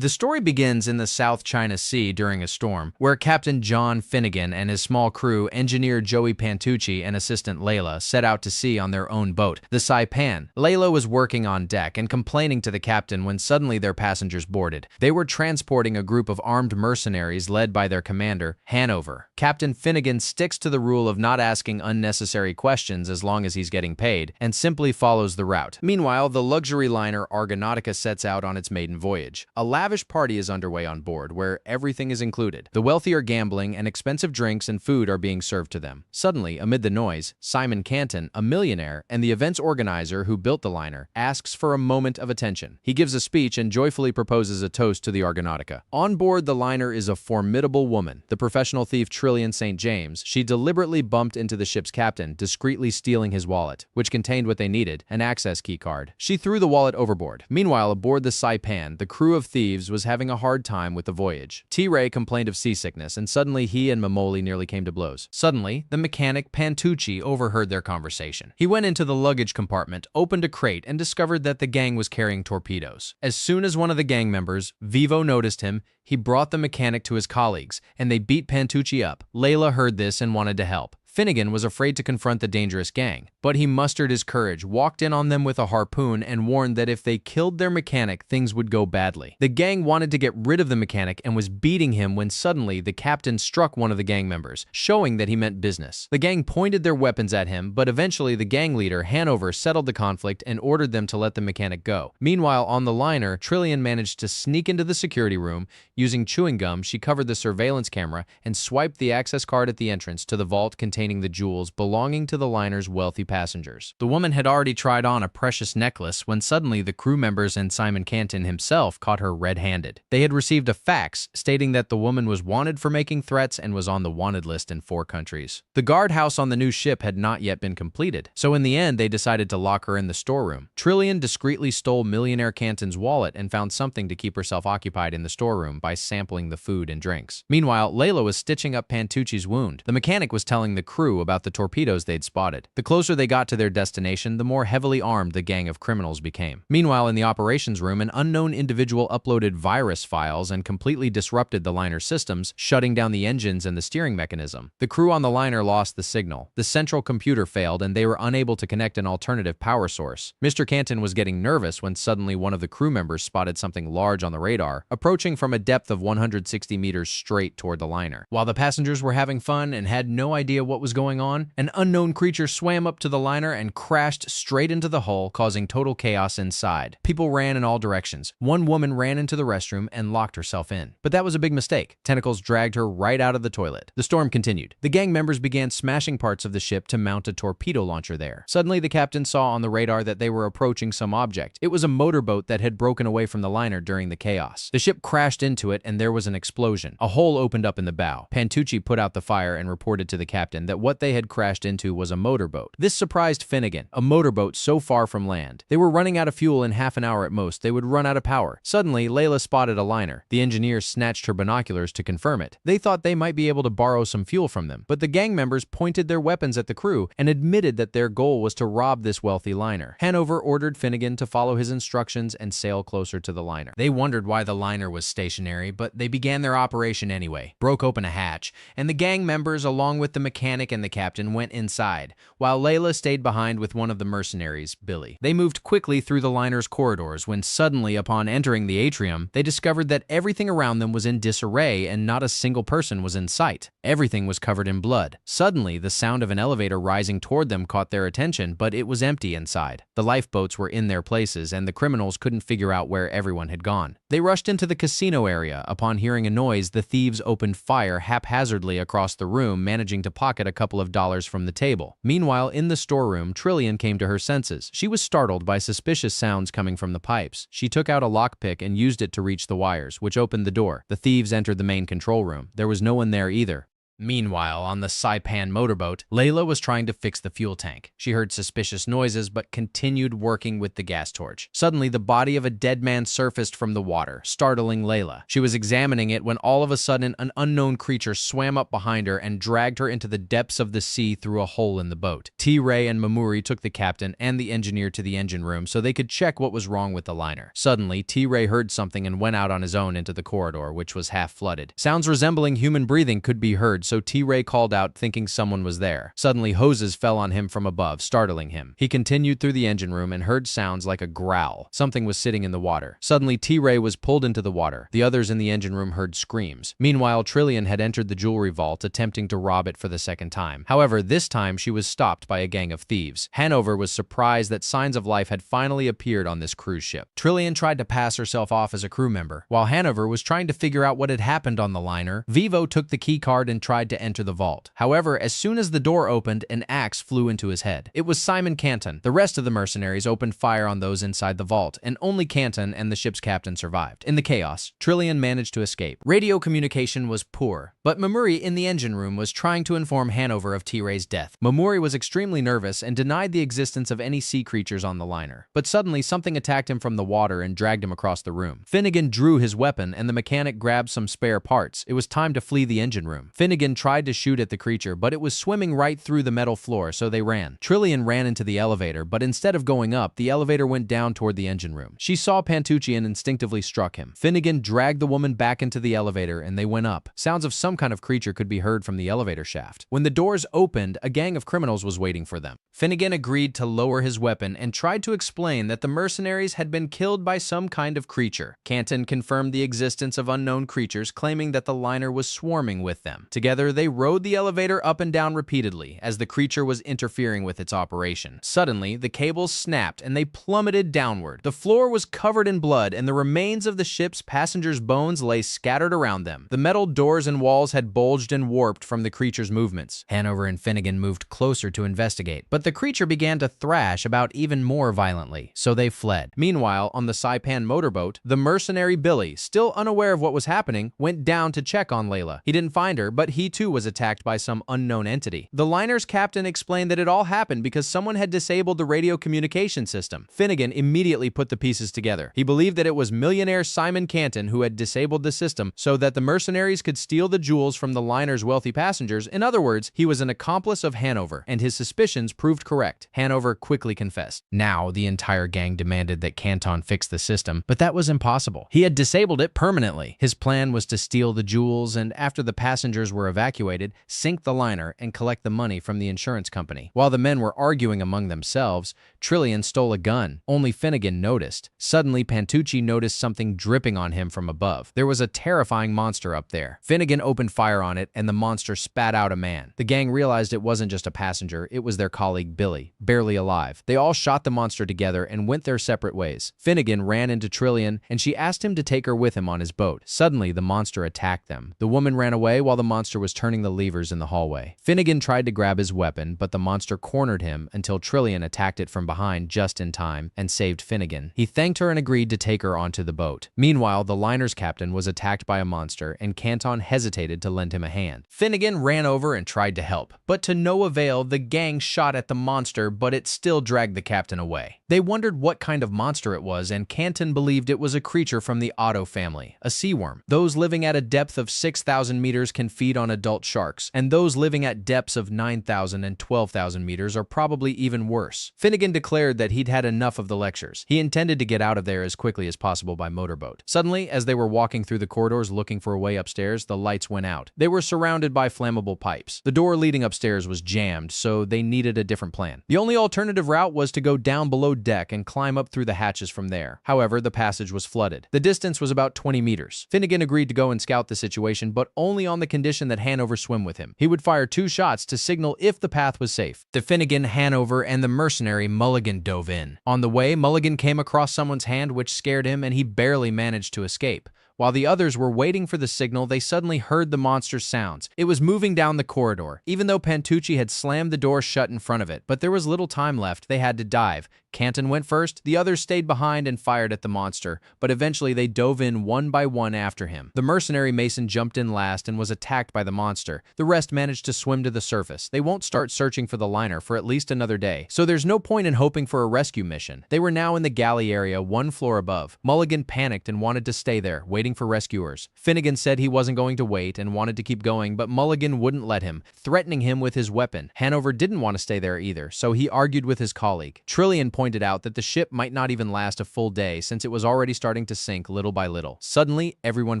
The story begins in the South China Sea during a storm, where Captain John Finnegan and his small crew, engineer Joey Pantucci and assistant Layla, set out to sea on their own boat, the Saipan. Layla was working on deck and complaining to the captain when suddenly their passengers boarded. They were transporting a group of armed mercenaries led by their commander, Hanover. Captain Finnegan sticks to the rule of not asking unnecessary questions as long as he's getting paid, and simply follows the route. Meanwhile, the luxury liner Argonautica sets out on its maiden voyage. A lavish party is underway on board, where everything is included. The wealthy are gambling, and expensive drinks and food are being served to them. Suddenly, amid the noise, Simon Canton, a millionaire and the event's organizer who built the liner, asks for a moment of attention. He gives a speech and joyfully proposes a toast to the Argonautica. On board the liner is a formidable woman, the professional thief Trillian St. James. She deliberately bumped into the ship's captain, discreetly stealing his wallet, which contained what they needed, an access key card. She threw the wallet overboard. Meanwhile, aboard the Saipan, the crew of Thieves was having a hard time with the voyage. T-Ray complained of seasickness, and suddenly he and Mamoli nearly came to blows. Suddenly, the mechanic Pantucci overheard their conversation. He went into the luggage compartment, opened a crate, and discovered that the gang was carrying torpedoes. As soon as one of the gang members, Vivo, noticed him, he brought the mechanic to his colleagues, and they beat Pantucci up. Layla heard this and wanted to help. Finnegan was afraid to confront the dangerous gang, but he mustered his courage, walked in on them with a harpoon, and warned that if they killed their mechanic, things would go badly. The gang wanted to get rid of the mechanic and was beating him when suddenly the captain struck one of the gang members, showing that he meant business. The gang pointed their weapons at him, but eventually the gang leader, Hanover, settled the conflict and ordered them to let the mechanic go. Meanwhile, on the liner, Trillian managed to sneak into the security room. Using chewing gum, she covered the surveillance camera and swiped the access card at the entrance to the vault containing the jewels belonging to the liner's wealthy passengers. The woman had already tried on a precious necklace when suddenly the crew members and Simon Canton himself caught her red-handed. They had received a fax stating that the woman was wanted for making threats and was on the wanted list in 4 countries. The guardhouse on the new ship had not yet been completed, so in the end they decided to lock her in the storeroom. Trillian discreetly stole millionaire Canton's wallet and found something to keep herself occupied in the storeroom by sampling the food and drinks. Meanwhile, Layla was stitching up Pantucci's wound. The mechanic was telling the crew about the torpedoes they'd spotted. The closer they got to their destination, the more heavily armed the gang of criminals became. Meanwhile, in the operations room, an unknown individual uploaded virus files and completely disrupted the liner's systems, shutting down the engines and the steering mechanism. The crew on the liner lost the signal. The central computer failed, and they were unable to connect an alternative power source. Mr. Canton was getting nervous when suddenly one of the crew members spotted something large on the radar, approaching from a depth of 160 meters straight toward the liner. While the passengers were having fun and had no idea what was going on, an unknown creature swam up to the liner and crashed straight into the hull, causing total chaos inside. People ran in all directions. One woman ran into the restroom and locked herself in. But that was a big mistake. Tentacles dragged her right out of the toilet. The storm continued. The gang members began smashing parts of the ship to mount a torpedo launcher there. Suddenly, the captain saw on the radar that they were approaching some object. It was a motorboat that had broken away from the liner during the chaos. The ship crashed into it, and there was an explosion. A hole opened up in the bow. Pantucci put out the fire and reported to the captain that what they had crashed into was a motorboat. This surprised Finnegan, a motorboat so far from land. They were running out of fuel in half an hour at most. They would run out of power. Suddenly, Layla spotted a liner. The engineer snatched her binoculars to confirm it. They thought they might be able to borrow some fuel from them, but the gang members pointed their weapons at the crew and admitted that their goal was to rob this wealthy liner. Hanover ordered Finnegan to follow his instructions and sail closer to the liner. They wondered why the liner was stationary, but they began their operation anyway, broke open a hatch, and the gang members, along with the mechanic and the captain, went inside, while Layla stayed behind with one of the mercenaries, Billy. They moved quickly through the liner's corridors when suddenly, upon entering the atrium, they discovered that everything around them was in disarray and not a single person was in sight. Everything was covered in blood. Suddenly, the sound of an elevator rising toward them caught their attention, but it was empty inside. The lifeboats were in their places, and the criminals couldn't figure out where everyone had gone. They rushed into the casino area. Upon hearing a noise, the thieves opened fire haphazardly across the room, managing to pocket a couple of dollars from the table. Meanwhile, in the storeroom, Trillian came to her senses. She was startled by suspicious sounds coming from the pipes. She took out a lockpick and used it to reach the wires, which opened the door. The thieves entered the main control room. There was no one there either. Meanwhile, on the Saipan motorboat, Layla was trying to fix the fuel tank. She heard suspicious noises but continued working with the gas torch. Suddenly, the body of a dead man surfaced from the water, startling Layla. She was examining it when all of a sudden an unknown creature swam up behind her and dragged her into the depths of the sea through a hole in the boat. T-Ray and Mamuri took the captain and the engineer to the engine room so they could check what was wrong with the liner. Suddenly, T-Ray heard something and went out on his own into the corridor, which was half flooded. Sounds resembling human breathing could be heard, so T-Ray called out thinking someone was there. Suddenly, hoses fell on him from above, startling him. He continued through the engine room and heard sounds like a growl. Something was sitting in the water. Suddenly, T-Ray was pulled into the water. The others in the engine room heard screams. Meanwhile, Trillian had entered the jewelry vault, attempting to rob it for the second time. However, this time she was stopped by a gang of thieves. Hanover was surprised that signs of life had finally appeared on this cruise ship. Trillian tried to pass herself off as a crew member. While Hanover was trying to figure out what had happened on the liner, Vivo took the key card and tried to enter the vault. However, as soon as the door opened, an axe flew into his head. It was Simon Canton. The rest of the mercenaries opened fire on those inside the vault, and only Canton and the ship's captain survived. In the chaos, Trillian managed to escape. Radio communication was poor, but Mamuri in the engine room was trying to inform Hanover of T-Ray's death. Mamuri was extremely nervous and denied the existence of any sea creatures on the liner. But suddenly, something attacked him from the water and dragged him across the room. Finnegan drew his weapon, and the mechanic grabbed some spare parts. It was time to flee the engine room. Finnegan tried to shoot at the creature, but it was swimming right through the metal floor, so they ran. Trillian ran into the elevator, but instead of going up, the elevator went down toward the engine room. She saw Pantucci and instinctively struck him. Finnegan dragged the woman back into the elevator, and they went up. Sounds of some kind of creature could be heard from the elevator shaft. When the doors opened, a gang of criminals was waiting for them. Finnegan agreed to lower his weapon and tried to explain that the mercenaries had been killed by some kind of creature. Canton confirmed the existence of unknown creatures, claiming that the liner was swarming with them. Together, they rode the elevator up and down repeatedly as the creature was interfering with its operation. Suddenly, the cables snapped and they plummeted downward. The floor was covered in blood, and the remains of the ship's passengers' bones lay scattered around them. The metal doors and walls had bulged and warped from the creature's movements. Hanover and Finnegan moved closer to investigate, but the creature began to thrash about even more violently, so they fled. Meanwhile, on the Saipan motorboat, the mercenary Billy, still unaware of what was happening, went down to check on Layla. He didn't find her, but he too was attacked by some unknown entity. The liner's captain explained that it all happened because someone had disabled the radio communication system. Finnegan immediately put the pieces together. He believed that it was millionaire Simon Canton who had disabled the system so that the mercenaries could steal the jewels from the liner's wealthy passengers. In other words, he was an accomplice of Hanover, and his suspicions proved correct. Hanover quickly confessed. Now, the entire gang demanded that Canton fix the system, but that was impossible. He had disabled it permanently. His plan was to steal the jewels and, after the passengers were evacuated, sink the liner and collect the money from the insurance company. While the men were arguing among themselves, Trillian stole a gun. Only Finnegan noticed. Suddenly, Pantucci noticed something dripping on him from above. There was a terrifying monster up there. Finnegan opened fire on it, and the monster spat out a man. The gang realized it wasn't just a passenger, it was their colleague Billy, barely alive. They all shot the monster together and went their separate ways. Finnegan ran into Trillian, and she asked him to take her with him on his boat. Suddenly, the monster attacked them. The woman ran away while the monster was turning the levers in the hallway. Finnegan tried to grab his weapon, but the monster cornered him until Trillian attacked it from behind just in time and saved Finnegan. He thanked her and agreed to take her onto the boat. Meanwhile, the liner's captain was attacked by a monster, and Canton hesitated to lend him a hand. Finnegan ran over and tried to help, but to no avail. The gang shot at the monster, but it still dragged the captain away. They wondered what kind of monster it was, and Canton believed it was a creature from the Otto family, a sea worm. Those living at a depth of 6,000 meters can feed on adult sharks, and those living at depths of 9,000 and 12,000 meters are probably even worse. Finnegan declared that he'd had enough of the lectures. He intended to get out of there as quickly as possible by motorboat. Suddenly, as they were walking through the corridors looking for a way upstairs, the lights went out. They were surrounded by flammable pipes. The door leading upstairs was jammed, so they needed a different plan. The only alternative route was to go down below deck and climb up through the hatches from there. However, the passage was flooded. The distance was about 20 meters. Finnegan agreed to go and scout the situation, but only on the condition that Hanover swim with him. He would fire 2 shots to signal if the path was safe. The Finnegan, Hanover, and the mercenary Mulligan dove in. On the way, Mulligan came across someone's hand, which scared him, and he barely managed to escape. While the others were waiting for the signal, they suddenly heard the monster's sounds. It was moving down the corridor, even though Pantucci had slammed the door shut in front of it. But there was little time left. They had to dive. Canton went first, the others stayed behind and fired at the monster, but eventually they dove in one by one after him. The mercenary Mason jumped in last and was attacked by the monster. The rest managed to swim to the surface. They won't start searching for the liner for at least another day, so there's no point in hoping for a rescue mission. They were now in the galley area, one floor above. Mulligan panicked and wanted to stay there, waiting for rescuers. Finnegan said he wasn't going to wait and wanted to keep going, but Mulligan wouldn't let him, threatening him with his weapon. Hanover didn't want to stay there either, so he argued with his colleague. Trillian pointed out that the ship might not even last a full day since it was already starting to sink little by little. Suddenly, everyone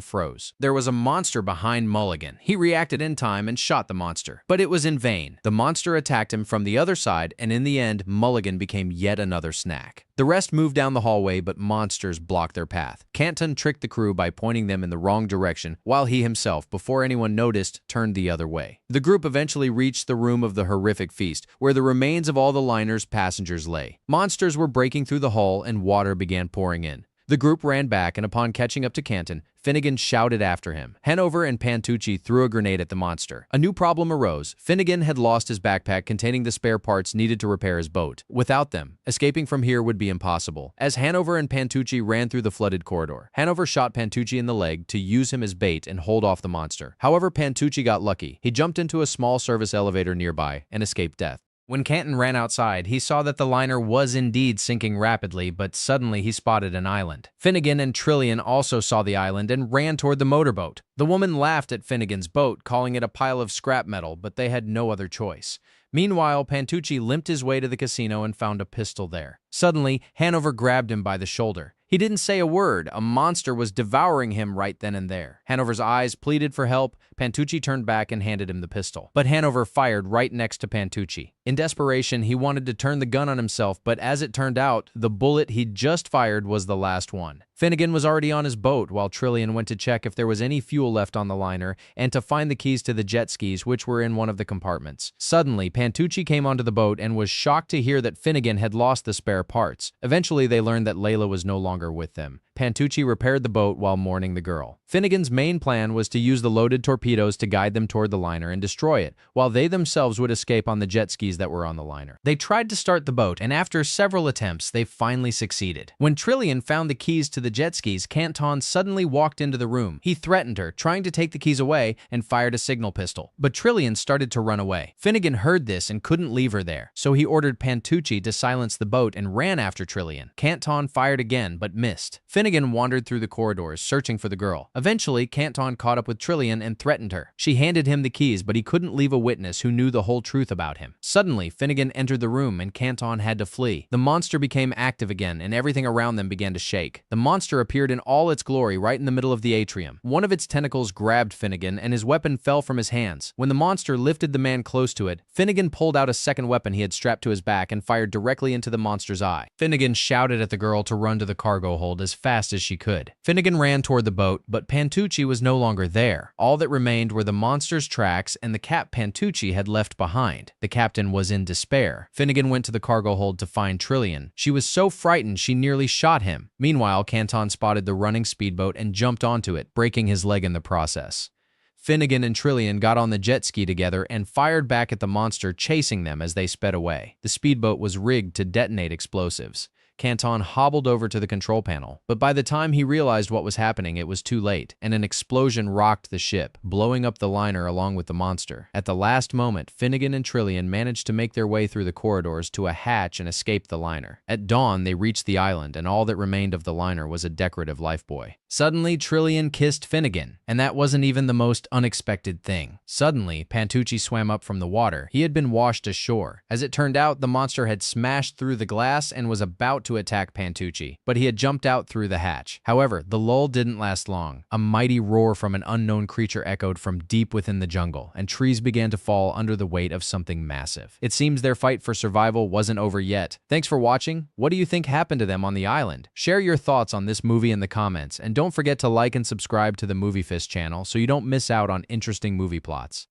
froze. There was a monster behind Mulligan. He reacted in time and shot the monster, but it was in vain. The monster attacked him from the other side, and in the end, Mulligan became yet another snack. The rest moved down the hallway, but monsters blocked their path. Canton tricked the crew by pointing them in the wrong direction, while he himself, before anyone noticed, turned the other way. The group eventually reached the room of the horrific feast, where the remains of all the liner's passengers lay. Monsters were breaking through the hull, and water began pouring in. The group ran back, and upon catching up to Canton, Finnegan shouted after him. Hanover and Pantucci threw a grenade at the monster. A new problem arose. Finnegan had lost his backpack containing the spare parts needed to repair his boat. Without them, escaping from here would be impossible. As Hanover and Pantucci ran through the flooded corridor, Hanover shot Pantucci in the leg to use him as bait and hold off the monster. However, Pantucci got lucky. He jumped into a small service elevator nearby and escaped death. When Canton ran outside, he saw that the liner was indeed sinking rapidly, but suddenly he spotted an island. Finnegan and Trillian also saw the island and ran toward the motorboat. The woman laughed at Finnegan's boat, calling it a pile of scrap metal, but they had no other choice. Meanwhile, Pantucci limped his way to the casino and found a pistol there. Suddenly, Hanover grabbed him by the shoulder. He didn't say a word. A monster was devouring him right then and there. Hanover's eyes pleaded for help. Pantucci turned back and handed him the pistol. But Hanover fired right next to Pantucci. In desperation, he wanted to turn the gun on himself, but as it turned out, the bullet he'd just fired was the last one. Finnegan was already on his boat, while Trillian went to check if there was any fuel left on the liner and to find the keys to the jet skis, which were in one of the compartments. Suddenly, Pantucci came onto the boat and was shocked to hear that Finnegan had lost the spare parts. Eventually, they learned that Layla was no longer with them. Pantucci repaired the boat while mourning the girl. Finnegan's main plan was to use the loaded torpedoes to guide them toward the liner and destroy it, while they themselves would escape on the jet skis that were on the liner. They tried to start the boat, and after several attempts, they finally succeeded. When Trillian found the keys to the jet skis, Canton suddenly walked into the room. He threatened her, trying to take the keys away, and fired a signal pistol. But Trillian started to run away. Finnegan heard this and couldn't leave her there, so he ordered Pantucci to silence the boat and ran after Trillian. Canton fired again, but missed. Finnegan wandered through the corridors, searching for the girl. Eventually, Canton caught up with Trillian and threatened her. She handed him the keys, but he couldn't leave a witness who knew the whole truth about him. Suddenly, Finnegan entered the room and Canton had to flee. The monster became active again, and everything around them began to shake. The monster appeared in all its glory right in the middle of the atrium. One of its tentacles grabbed Finnegan, and his weapon fell from his hands. When the monster lifted the man close to it, Finnegan pulled out a second weapon he had strapped to his back and fired directly into the monster's eye. Finnegan shouted at the girl to run to the cargo hold as fast as she could. Finnegan ran toward the boat, but Pantucci was no longer there. All that remained were the monster's tracks and the cap Pantucci had left behind. The captain was in despair. Finnegan went to the cargo hold to find Trillian. She was so frightened she nearly shot him. Meanwhile, Canton spotted the running speedboat and jumped onto it, breaking his leg in the process. Finnegan and Trillian got on the jet ski together and fired back at the monster, chasing them as they sped away. The speedboat was rigged to detonate explosives. Canton hobbled over to the control panel, but by the time he realized what was happening, it was too late, and an explosion rocked the ship, blowing up the liner along with the monster. At the last moment, Finnegan and Trillian managed to make their way through the corridors to a hatch and escape the liner. At dawn, they reached the island, and all that remained of the liner was a decorative lifebuoy. Suddenly, Trillian kissed Finnegan, and that wasn't even the most unexpected thing. Suddenly, Pantucci swam up from the water. He had been washed ashore. As it turned out, the monster had smashed through the glass and was about to attack Pantucci, but he had jumped out through the hatch. However, the lull didn't last long. A mighty roar from an unknown creature echoed from deep within the jungle, and trees began to fall under the weight of something massive. It seems their fight for survival wasn't over yet. Thanks for watching. What do you think happened to them on the island? Share your thoughts on this movie in the comments, and don't forget to like and subscribe to the Movie Fist channel so you don't miss out on interesting movie plots.